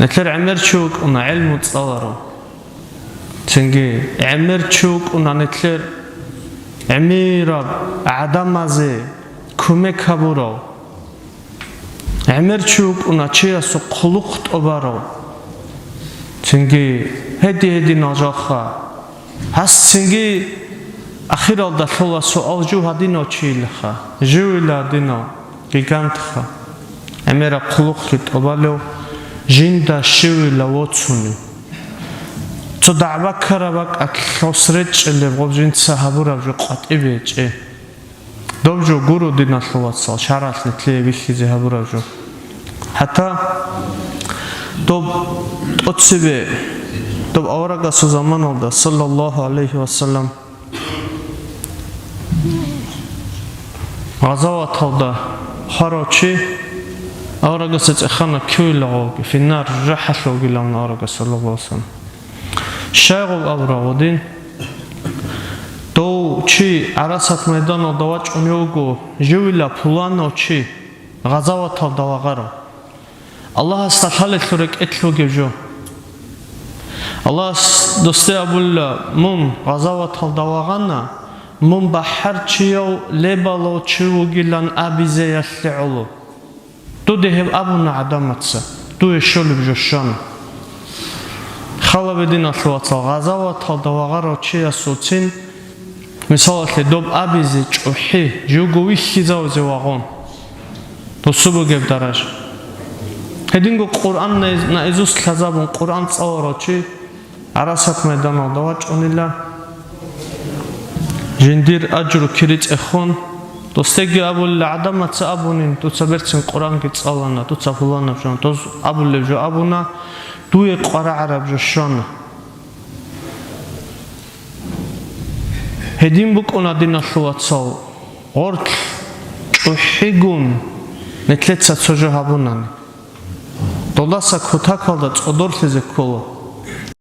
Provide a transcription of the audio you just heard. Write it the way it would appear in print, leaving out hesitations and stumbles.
نتلر عمر شوك ونا علم تصورو تنجي عمر شوك ونا نتلر عميرا عدم مزه كومك هبورو عمر شوك ونا چيا سو قلوقت أبارو تنجي هدي نجاخا هست تنجي أخير الدخول سؤال جو هدينا چيلخا جو إلى دينا جيجانتخا أميرا قلوقت أبالو جندا شو إلى واتسوني تدعوا كربك أكثرت اللي بقولين سحبورا جو قطعيبيج دوبجو غورو دينا خلوات سال شارات لتلي بيخي زهبورا جو حتى دوب أتصبي دوب أورغا سوزمان الله صلى الله عليه وسلم غزوات هذا خراجي أورغا ستخنا كيلوغ في النار رحلوا قلنا أورغا صلى الله عليه وسلم شاغل أورغودين دو چی عرصت میدان و دواج اونیوگو جویلا پولانو چی غزوات ها دواغارو الله استحال اتلورك اتلوگی جو الله دوسته ابولا مم غزوات ها دواغانا مم بحر چیو لبالو چیوگی لان ابیزه یسلعولو دو دهب ابونا عدامتسا دو شلو بجوشان خالا بدین اطلواتا غزوات ها دواغارو چی اسوچین مثال که دوب آبیزی چوحی جوگوی خیزاوزی واقعون تو سبو گب درش هدینگو قرآن نایزوست خزابون قرآن تصورا چی عرصت میدان آدواج اونیلا جندیر اجرو کریج اخون دوستگی ابول عدم تا ابونین تو سبرتین قرآن کی تصالانا تو تفولانا بجان تو ابول جو ابونا دوی قرآن عرب جو شانه هدیم بکن دینا شوات سال قرط چوحیگون نتلت سات سوژه هبونن دولاسا کتا کالدت ادور تیزه کلو